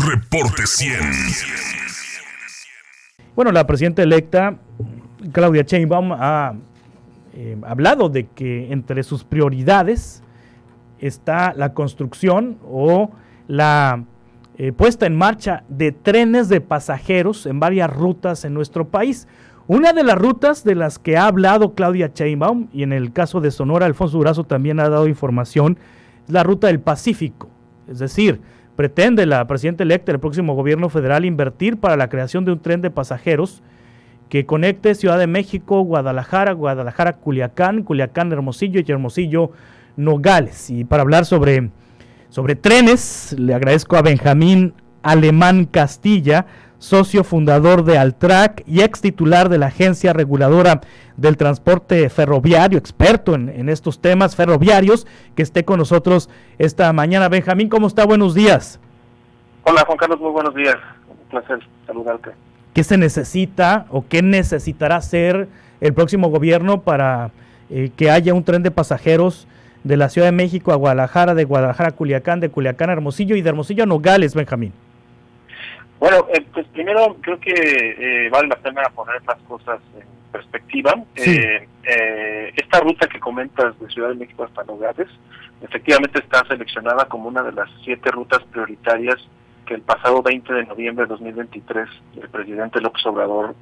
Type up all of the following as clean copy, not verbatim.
Reporte 100. Bueno, la presidenta electa, Claudia Sheinbaum, ha hablado de que entre sus prioridades está la construcción o la puesta en marcha de trenes de pasajeros en varias rutas en nuestro país. Una de las rutas de las que ha hablado Claudia Sheinbaum, y en el caso de Sonora, Alfonso Durazo también ha dado información, es la ruta del Pacífico. Es decir, pretende la presidenta electa del próximo gobierno federal invertir para la creación de un tren de pasajeros que conecte Ciudad de México, Guadalajara, Culiacán, Hermosillo y Hermosillo, Nogales. Y para hablar sobre trenes, le agradezco a Benjamín Alemán Castilla, socio fundador de Altrac y ex titular de la Agencia Reguladora del Transporte Ferroviario, experto en estos temas ferroviarios, que esté con nosotros esta mañana. Benjamín, ¿cómo está? Buenos días. Hola, Juan Carlos, muy buenos días. Un placer saludarte. ¿Qué se necesita o qué necesitará hacer el próximo gobierno para que haya un tren de pasajeros de la Ciudad de México a Guadalajara, de Guadalajara a Culiacán, de Culiacán a Hermosillo y de Hermosillo a Nogales, Benjamín? Bueno, pues primero creo que vale la pena poner las cosas en perspectiva. Sí. Esta ruta que comentas de Ciudad de México hasta Nogales, efectivamente está seleccionada como una de las 7 rutas prioritarias que el pasado 20 de noviembre de 2023 el presidente López Obrador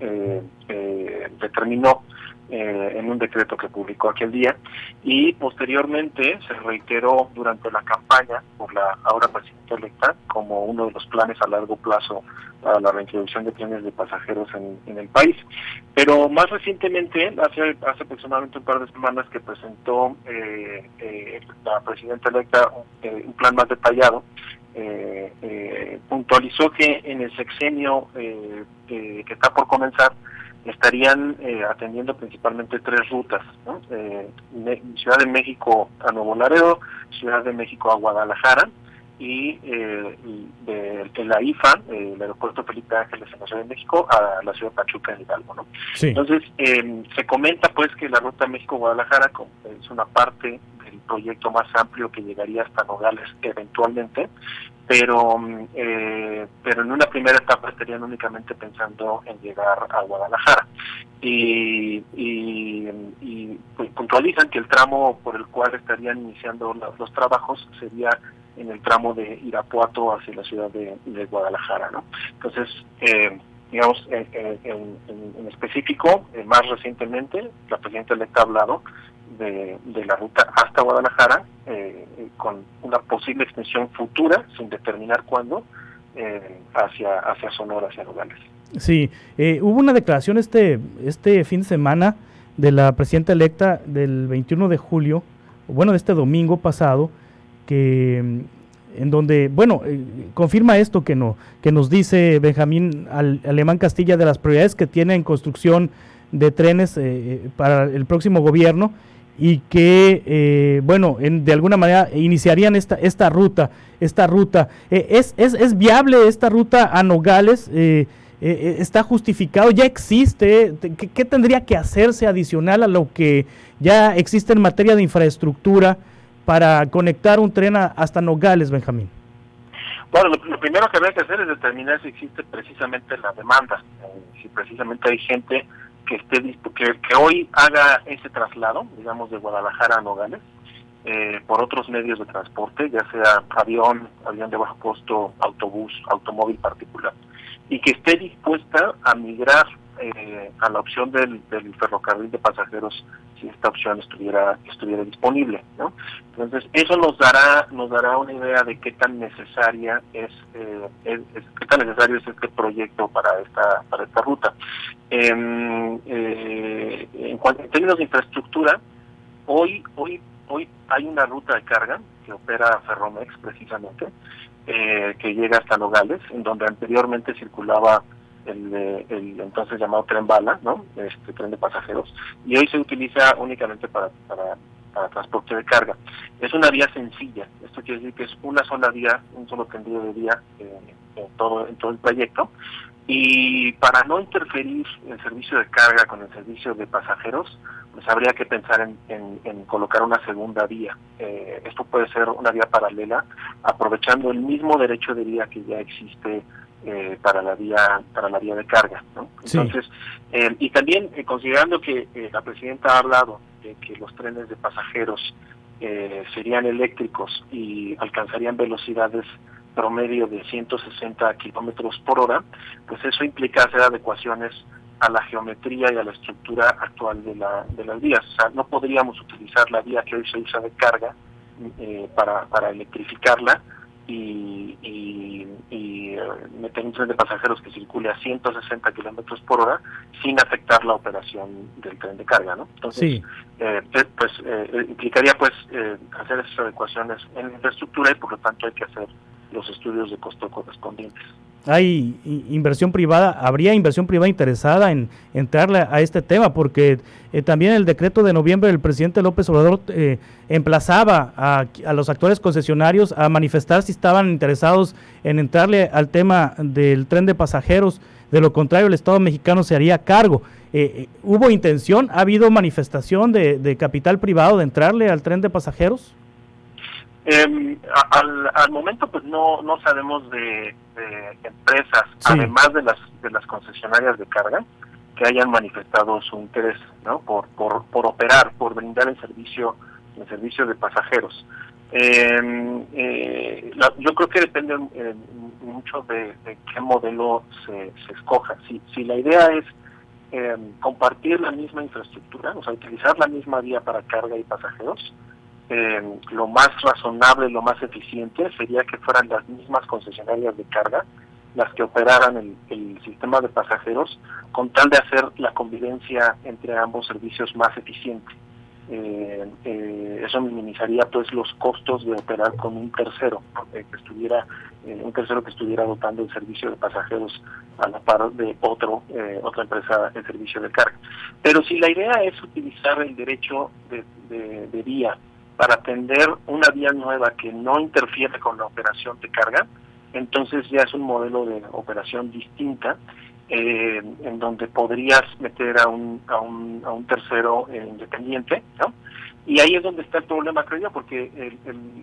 determinó en un decreto que publicó aquel día, y posteriormente se reiteró durante la campaña por la ahora presidenta electa como uno de los planes a largo plazo para la reintroducción de trenes de pasajeros en el país. Pero más recientemente, hace aproximadamente un par de semanas, que presentó la presidenta electa un plan más detallado, puntualizó que en el sexenio que está por comenzar estarían atendiendo principalmente 3 rutas, ¿no? Ciudad de México a Nuevo Laredo, Ciudad de México a Guadalajara y de la IFA, el aeropuerto Felipe Ángeles en la Ciudad de México, a la ciudad de Pachuca en Hidalgo, ¿no? Sí. Entonces, se comenta pues que la ruta México-Guadalajara es una parte del proyecto más amplio que llegaría hasta Nogales eventualmente, pero en una primera etapa estarían únicamente pensando en llegar a Guadalajara. Y pues puntualizan que el tramo por el cual estarían iniciando los trabajos sería en el tramo de Irapuato hacia la ciudad de Guadalajara, ¿no? Entonces, digamos, en específico, más recientemente, la presidenta electa ha hablado de la ruta hasta Guadalajara, con una posible extensión futura, sin determinar cuándo, hacia Sonora, hacia Nogales. Sí, hubo una declaración este fin de semana de la presidenta electa del 21 de julio, bueno, de este domingo pasado, que en donde, bueno, confirma esto que nos dice Benjamín Alemán Castilla de las prioridades que tiene en construcción de trenes para el próximo gobierno, y que, bueno, de alguna manera iniciarían esta ruta. ¿Es viable esta ruta a Nogales? ¿Está justificado? ¿Ya existe? ¿Qué tendría que hacerse adicional a lo que ya existe en materia de infraestructura para conectar un tren hasta Nogales, Benjamín? Bueno, lo primero que habría que hacer es determinar si existe precisamente la demanda, si precisamente hay gente que hoy haga ese traslado, digamos, de Guadalajara a Nogales, por otros medios de transporte, ya sea avión de bajo costo, autobús, automóvil particular, y que esté dispuesta a migrar a la opción del ferrocarril de pasajeros si esta opción estuviera disponible, ¿no? Entonces eso nos dará una idea de qué tan necesario es este proyecto para esta ruta. En términos de infraestructura, hoy hay una ruta de carga que opera Ferromex precisamente, que llega hasta Nogales, en donde anteriormente circulaba el entonces llamado tren bala, ¿no? Tren de pasajeros, y hoy se utiliza únicamente para transporte de carga. Es una vía sencilla, esto quiere decir que es una sola vía, un solo tendido de vía en todo el trayecto, y para no interferir el servicio de carga con el servicio de pasajeros, pues habría que pensar en colocar una segunda vía. Esto puede ser una vía paralela, aprovechando el mismo derecho de vía que ya existe para la vía de carga, ¿no? Entonces, sí. Y también considerando que la presidenta ha hablado de que los trenes de pasajeros serían eléctricos y alcanzarían velocidades promedio de 160 kilómetros por hora, pues eso implica hacer adecuaciones a la geometría y a la estructura actual de las vías. O sea, no podríamos utilizar la vía que hoy se usa de carga para electrificarla y meter un tren de pasajeros que circule a 160 kilómetros por hora sin afectar la operación del tren de carga, ¿no? Entonces, sí. Implicaría hacer esas adecuaciones en la infraestructura y por lo tanto hay que hacer los estudios de costo correspondientes. Hay inversión privada, habría inversión privada interesada en entrarle a este tema, porque también el decreto de noviembre del presidente López Obrador emplazaba a los actuales concesionarios a manifestar si estaban interesados en entrarle al tema del tren de pasajeros. De lo contrario, el Estado mexicano se haría cargo. ¿Hubo intención? ¿Ha habido manifestación de capital privado de entrarle al tren de pasajeros? Al momento pues no sabemos de empresas, sí, además de las concesionarias de carga, que hayan manifestado su interés, ¿no? por operar, por brindar el servicio de pasajeros. Yo creo que depende mucho de qué modelo se escoja. Si la idea es compartir la misma infraestructura, o sea, utilizar la misma vía para carga y pasajeros, lo más razonable, lo más eficiente sería que fueran las mismas concesionarias de carga las que operaran el sistema de pasajeros, con tal de hacer la convivencia entre ambos servicios más eficiente. Eso minimizaría pues los costos de operar con un tercero que estuviera dotando el servicio de pasajeros a la par de otra empresa de servicio de carga. Pero si la idea es utilizar el derecho de vía para atender una vía nueva que no interfiere con la operación de carga, entonces ya es un modelo de operación distinta, en donde podrías meter a un tercero independiente, ¿no? Y ahí es donde está el problema, creo yo, porque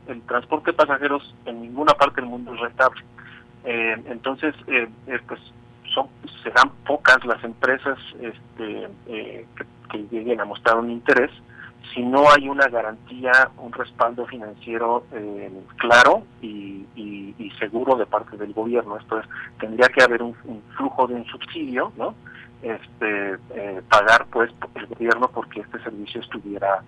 el transporte de pasajeros en ninguna parte del mundo es rentable. Entonces, pues serán pocas las empresas que lleguen a mostrar un interés si no hay una garantía, un respaldo financiero claro y seguro de parte del gobierno. Esto es, tendría que haber un flujo de un subsidio, ¿no? Pagar pues el gobierno porque este servicio estuviera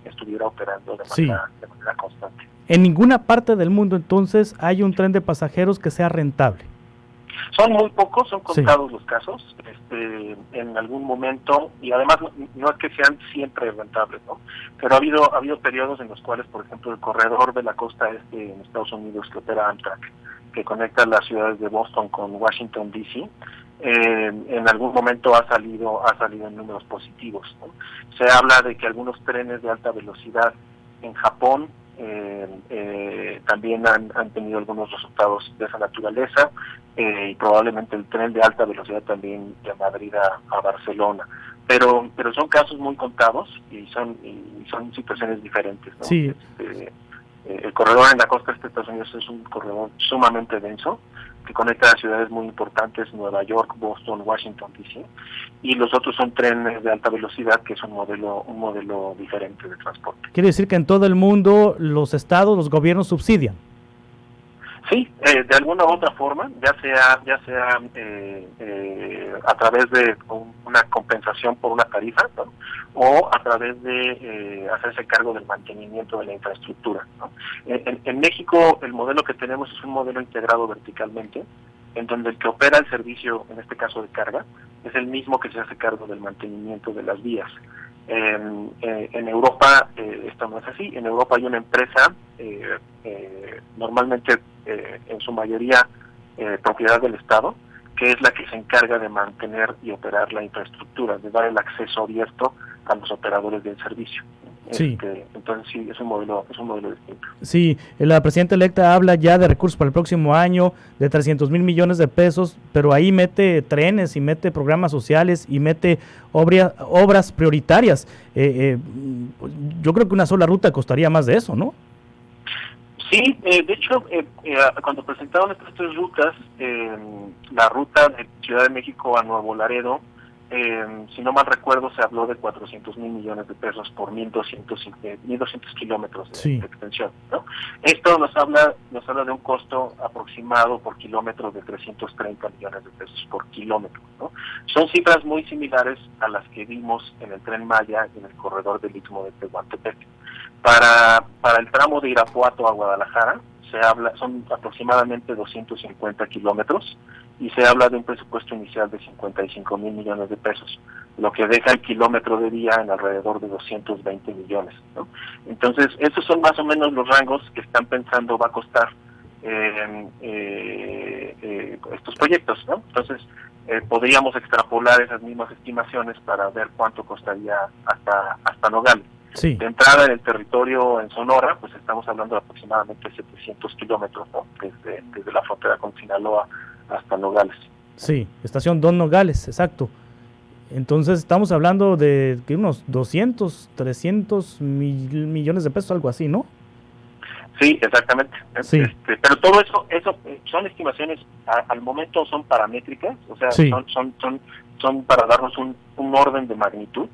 operando de manera constante. En ninguna parte del mundo entonces hay un tren de pasajeros que sea rentable. Son muy pocos, son contados los casos, en algún momento, y además no es que sean siempre rentables, ¿no? Pero ha habido periodos en los cuales, por ejemplo, el corredor de la costa este en Estados Unidos que opera Amtrak, que conecta las ciudades de Boston con Washington D.C., en algún momento ha salido en números positivos, ¿no? Se habla de que algunos trenes de alta velocidad en Japón también han tenido algunos resultados de esa naturaleza, y probablemente el tren de alta velocidad también de Madrid a Barcelona, pero son casos muy contados y son situaciones diferentes, ¿no? Sí. El corredor en la costa este de Estados Unidos es un corredor sumamente denso que conecta a ciudades muy importantes, Nueva York, Boston, Washington D.C., y los otros son trenes de alta velocidad, que es un modelo diferente de transporte. Quiere decir que en todo el mundo los estados, los gobiernos subsidian. Sí, de alguna u otra forma, ya sea a través de una compensación por una tarifa, ¿no? O a través de hacerse cargo del mantenimiento de la infraestructura, ¿no? En México el modelo que tenemos es un modelo integrado verticalmente, en donde el que opera el servicio, en este caso de carga, es el mismo que se hace cargo del mantenimiento de las vías. En Europa esto no es así. En Europa hay una empresa, normalmente en su mayoría propiedad del Estado, que es la que se encarga de mantener y operar la infraestructura, de dar el acceso abierto a los operadores del servicio. Sí. Entonces sí, es un modelo distinto. Sí, la presidenta electa habla ya de recursos para el próximo año, de 300,000 millones de pesos, pero ahí mete trenes y mete programas sociales y mete obras prioritarias. Yo creo que una sola ruta costaría más de eso, ¿no? Sí, de hecho, cuando presentaron estas 3 rutas, la ruta de Ciudad de México a Nuevo Laredo, si no mal recuerdo, se habló de 400,000 millones de pesos por 1,200 kilómetros de extensión, ¿no? Esto nos habla de un costo aproximado por kilómetro de 330 millones de pesos por kilómetro, ¿no? Son cifras muy similares a las que vimos en el Tren Maya y en el corredor del Istmo de Tehuantepec. Para el tramo de Irapuato a Guadalajara, son aproximadamente 250 kilómetros, y se habla de un presupuesto inicial de 55,000 millones de pesos, lo que deja el kilómetro de vía en alrededor de 220 millones, ¿no? Entonces, esos son más o menos los rangos que están pensando va a costar estos proyectos, ¿no? Entonces, podríamos extrapolar esas mismas estimaciones para ver cuánto costaría hasta Nogales. Sí. De entrada en el territorio en Sonora, pues estamos hablando de aproximadamente 700 kilómetros, ¿no? Desde la frontera con Sinaloa hasta Nogales. Sí, estación Don Nogales, exacto. Entonces estamos hablando de unos 200, 300 millones de pesos, algo así, ¿no? Sí, exactamente. Sí. Pero todo eso son estimaciones, al momento son paramétricas, o sea, sí. son para darnos un orden de magnitud.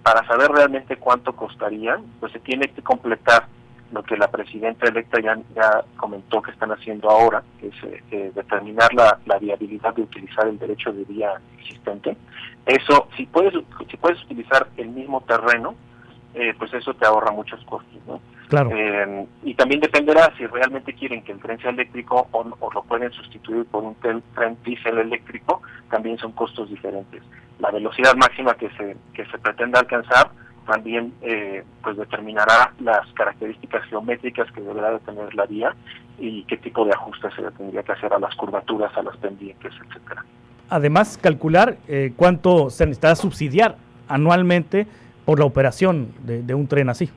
Para saber realmente cuánto costaría, pues se tiene que completar lo que la presidenta electa ya comentó que están haciendo ahora, que es determinar la viabilidad de utilizar el derecho de vía existente. Eso, si puedes utilizar el mismo terreno, pues eso te ahorra muchos costos, ¿no? Claro. Y también dependerá si realmente quieren que el tren sea eléctrico o lo pueden sustituir por un tren diésel eléctrico, también son costos diferentes. La velocidad máxima que se pretenda alcanzar también pues determinará las características geométricas que deberá de tener la vía y qué tipo de ajustes se le tendría que hacer a las curvaturas, a las pendientes, etcétera. Además, calcular cuánto se necesita subsidiar anualmente por la operación de un tren así.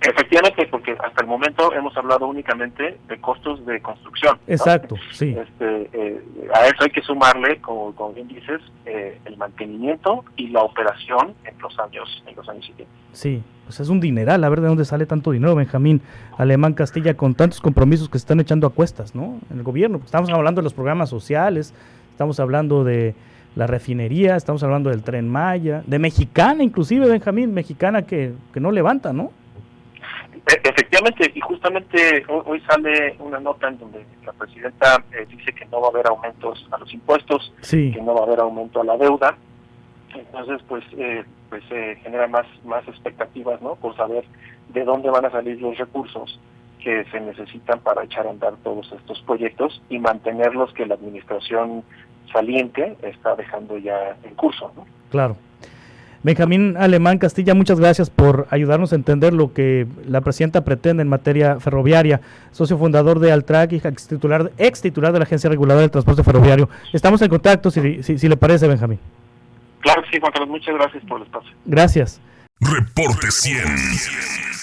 Efectivamente, porque hasta el momento hemos hablado únicamente de costos de construcción, ¿no? Exacto, sí. A eso hay que sumarle, como bien dices, el mantenimiento y la operación en los años siguientes. Sí, pues es un dineral, a ver de dónde sale tanto dinero, Benjamín Alemán Castilla, con tantos compromisos que se están echando a cuestas, ¿no? En el gobierno. Estamos hablando de los programas sociales, estamos hablando de la refinería, estamos hablando del Tren Maya, de Mexicana inclusive, Benjamín, Mexicana que no levanta, ¿no? Efectivamente, y justamente hoy sale una nota en donde la presidenta dice que no va a haber aumentos a los impuestos, sí, que no va a haber aumento a la deuda. Entonces, pues genera más expectativas, ¿no? Por saber de dónde van a salir los recursos que se necesitan para echar a andar todos estos proyectos y mantenerlos que la administración saliente está dejando ya en curso, ¿no? Claro. Benjamín Alemán Castilla, muchas gracias por ayudarnos a entender lo que la presidenta pretende en materia ferroviaria, socio fundador de Altrac y ex titular de la Agencia Reguladora del Transporte Ferroviario. Estamos en contacto, si le parece, Benjamín. Claro que sí, Juan Carlos, muchas gracias por el espacio. Gracias. Reporte 100.